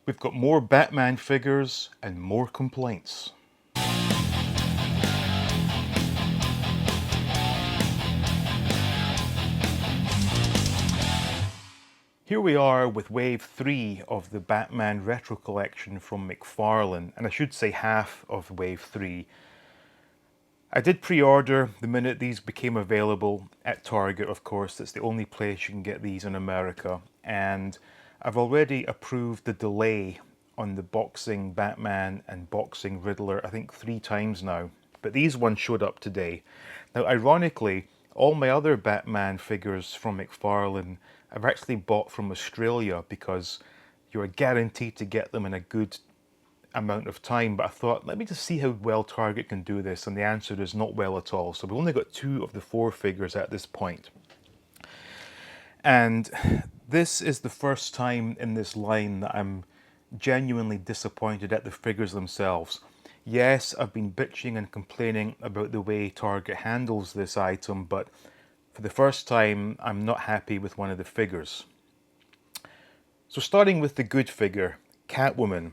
We've got more Batman figures and more complaints. Here we are with wave 3 of the Batman Retro Collection from Mcfarlane, and I should say half of wave 3. I did pre-order the minute these became available at Target, of course. That's the only place you can get these in America. And I've already approved the delay on the boxing Batman and boxing Riddler, I think 3 times now. But these ones showed up today. Now, ironically, all my other Batman figures from Mcfarlane I've actually bought from Australia because you're guaranteed to get them in a good amount of time. But I thought, let me just see how well Target can do this, and the answer is not well at all. So we've only got 2 of the 4 figures at this point. And this is the first time in this line that I'm genuinely disappointed at the figures themselves. Yes, I've been bitching and complaining about the way Target handles this item, but for the first time, I'm not happy with one of the figures. So starting with the good figure, Catwoman.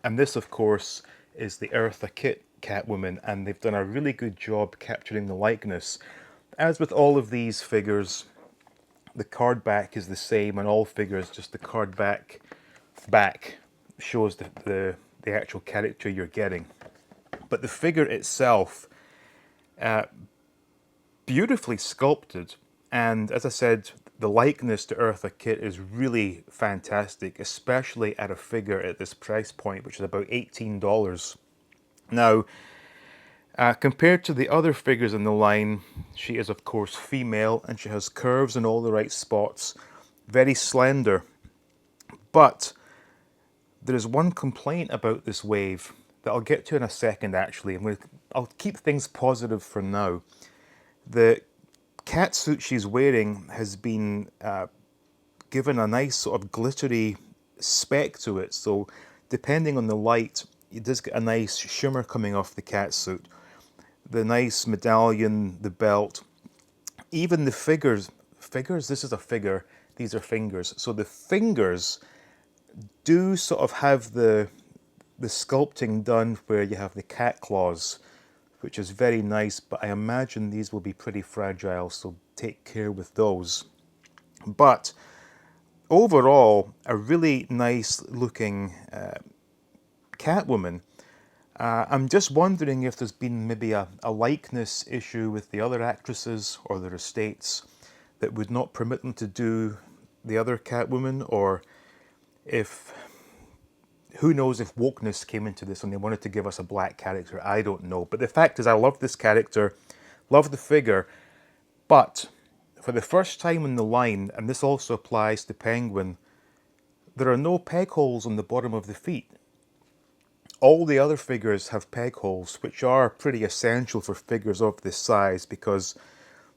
And this, of course, is the Eartha Kitt Catwoman, and they've done a really good job capturing the likeness. As with all of these figures, the card back is the same on all figures, just the card back shows the actual character you're getting. But the figure itself, beautifully sculpted, and as I said, the likeness to Eartha Kitt is really fantastic, especially at a figure at this price point, which is about $18. Now, compared to the other figures in the line, she is of course female and she has curves in all the right spots, very slender. But there is one complaint about this wave that I'll get to in a second actually. I'll keep things positive for now. The cat suit she's wearing has been given a nice sort of glittery speck to it, so depending on the light, it does get a nice shimmer coming off the cat suit. The nice medallion, the belt, even the figures, this is a figure, these are fingers, so the fingers do sort of have the sculpting done where you have the cat claws, which is very nice, but I imagine these will be pretty fragile, so take care with those. But overall, a really nice looking Catwoman. I'm just wondering if there's been maybe a likeness issue with the other actresses or their estates that would not permit them to do the other Catwoman, or if, who knows if wokeness came into this and they wanted to give us a black character, I don't know. But the fact is, I love this character, love the figure, but for the first time in the line, and this also applies to Penguin, there are no peg holes on the bottom of the feet. All the other figures have peg holes, which are pretty essential for figures of this size because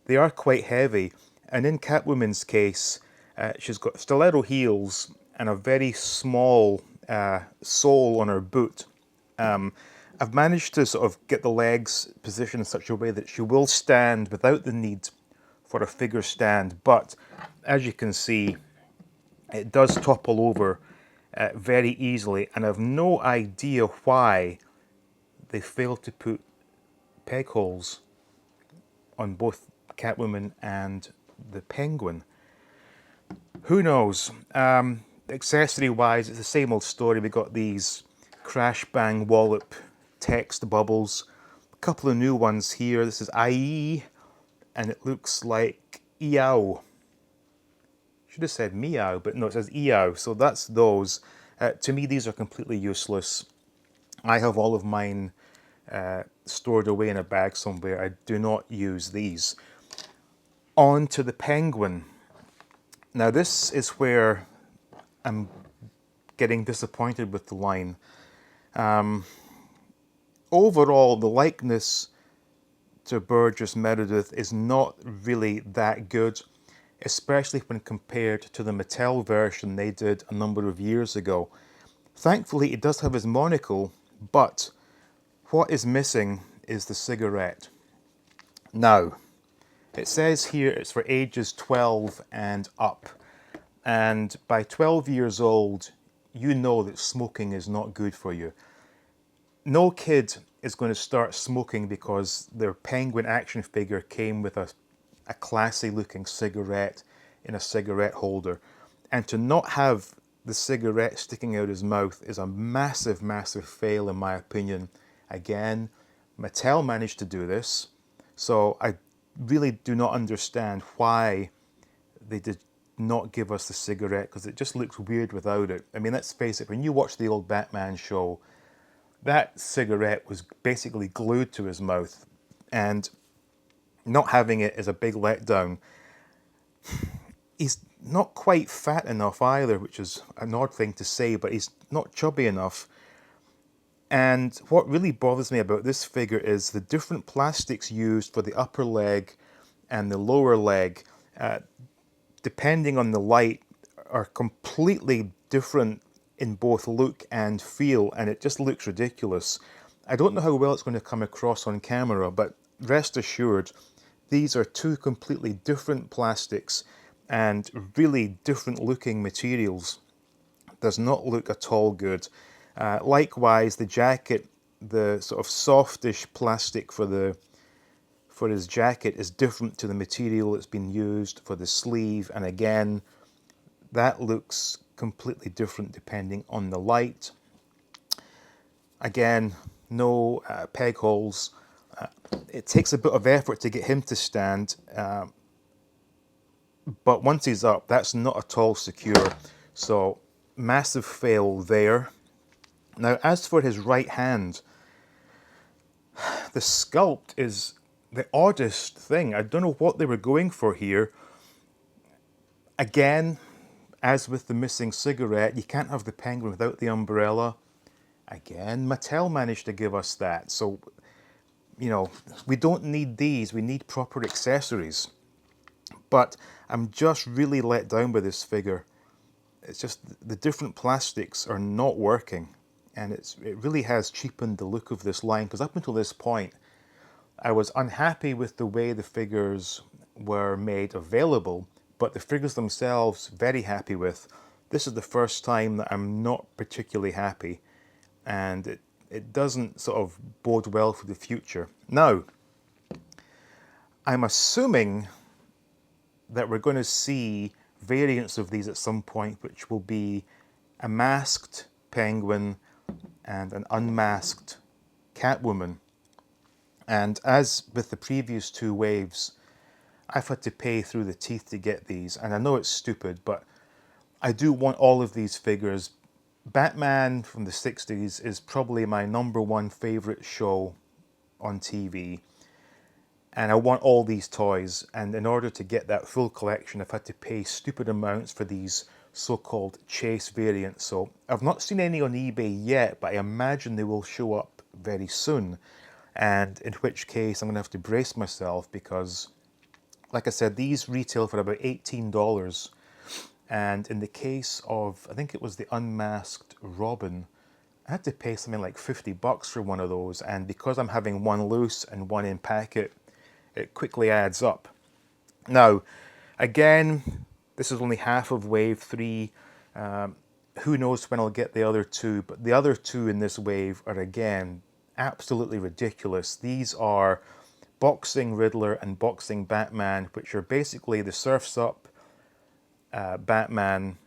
they are quite heavy. And in Catwoman's case, she's got stiletto heels and a very small sole on her boot. I've managed to sort of get the legs positioned in such a way that she will stand without the need for a figure stand, but as you can see, it does topple over very easily, and I've no idea why they failed to put peg holes on both Catwoman and the Penguin. Who knows? Accessory wise, it's the same old story. We got these crash bang wallop text bubbles, a couple of new ones here. This is IE, and it looks like EOW. Should have said meow, but no, it says EOW, so that's those. To me, these are completely useless. I have all of mine stored away in a bag somewhere. I do not use these. On to the Penguin. Now this is where I'm getting disappointed with the line. Overall, the likeness to Burgess Meredith is not really that good, especially when compared to the Mattel version they did a number of years ago. Thankfully, it does have his monocle, but what is missing is the cigarette. Now, it says here it's for ages 12 and up, and by 12 years old, you know that smoking is not good for you. No kid is going to start smoking because their penguin action figure came with a classy looking cigarette in a cigarette holder. And to not have the cigarette sticking out his mouth is a massive, massive fail, in my opinion. Again, Mattel managed to do this, so I really do not understand why they did not give us the cigarette, because it just looks weird without it. I mean, let's face it, when you watch the old Batman show, that cigarette was basically glued to his mouth, and not having it is a big letdown. He's not quite fat enough either, which is an odd thing to say, but he's not chubby enough. And what really bothers me about this figure is the different plastics used for the upper leg and the lower leg, depending on the light, are completely different in both look and feel, and it just looks ridiculous. I don't know how well it's going to come across on camera, but rest assured, these are two completely different plastics and really different looking materials. Does not look at all good. Likewise, the jacket, the sort of softish plastic for his jacket is different to the material that's been used for the sleeve, and again, that looks completely different depending on the light. Again, no peg holes. It takes a bit of effort to get him to stand, but once he's up, that's not at all secure. So, massive fail there. Now, as for his right hand, the sculpt is the oddest thing. I don't know what they were going for here. Again, as with the missing cigarette, you can't have the penguin without the umbrella. Again, Mattel managed to give us that. So, you know, we don't need these. We need proper accessories. But I'm just really let down by this figure. It's just the different plastics are not working. And it really has cheapened the look of this line, because up until this point, I was unhappy with the way the figures were made available, but the figures themselves, very happy with. This is the first time that I'm not particularly happy, and it doesn't sort of bode well for the future. Now, I'm assuming that we're going to see variants of these at some point, which will be a masked penguin and an unmasked Catwoman. And as with the previous two waves, I've had to pay through the teeth to get these. And I know it's stupid, but I do want all of these figures. Batman from the 60s is probably my #1 favourite show on TV. And I want all these toys. And in order to get that full collection, I've had to pay stupid amounts for these so-called chase variants. So I've not seen any on eBay yet, but I imagine they will show up very soon. And in which case I'm going to have to brace myself, because, like I said, these retail for about $18. And in the case of, I think it was the unmasked Robin, I had to pay something like $50 for one of those. And because I'm having one loose and one in packet, it quickly adds up. Now, again, this is only half of wave 3. Who knows when I'll get the other two, but the other two in this wave are, again, absolutely ridiculous. These are Boxing Riddler and Boxing Batman, which are basically the Surf's Up Batman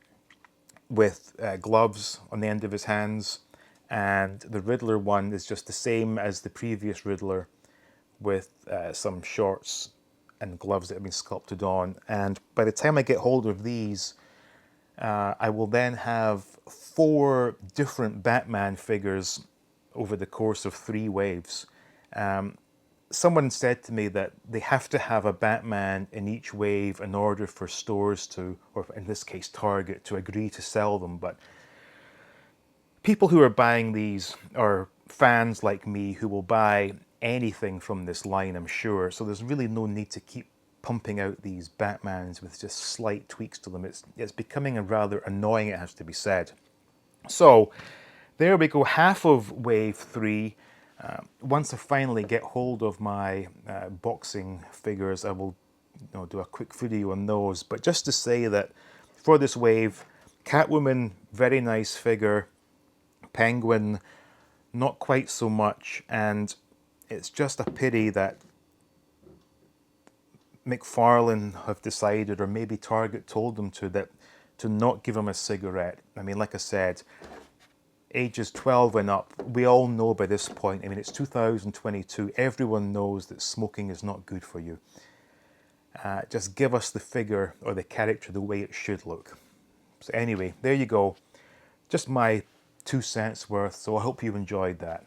with gloves on the end of his hands, and the Riddler one is just the same as the previous Riddler with some shorts and gloves that have been sculpted on. And by the time I get hold of these, I will then have 4 different Batman figures over the course of 3 waves. Someone said to me that they have to have a Batman in each wave in order for stores to, or in this case Target, to agree to sell them. But people who are buying these are fans like me who will buy anything from this line, I'm sure. So there's really no need to keep pumping out these Batmans with just slight tweaks to them. It's becoming a rather annoying, it has to be said. So there we go, half of wave 3. Once I finally get hold of my boxing figures, I will do a quick video on those. But just to say that for this wave, Catwoman, very nice figure. Penguin, not quite so much, and it's just a pity that Mcfarlane have decided, or maybe Target told them to not give him a cigarette. I mean, like I said, ages 12 and up, we all know by this point, I mean, it's 2022, everyone knows that smoking is not good for you. Just give us the figure or the character the way it should look. So anyway, there you go. Just my 2 cents worth, so I hope you enjoyed that.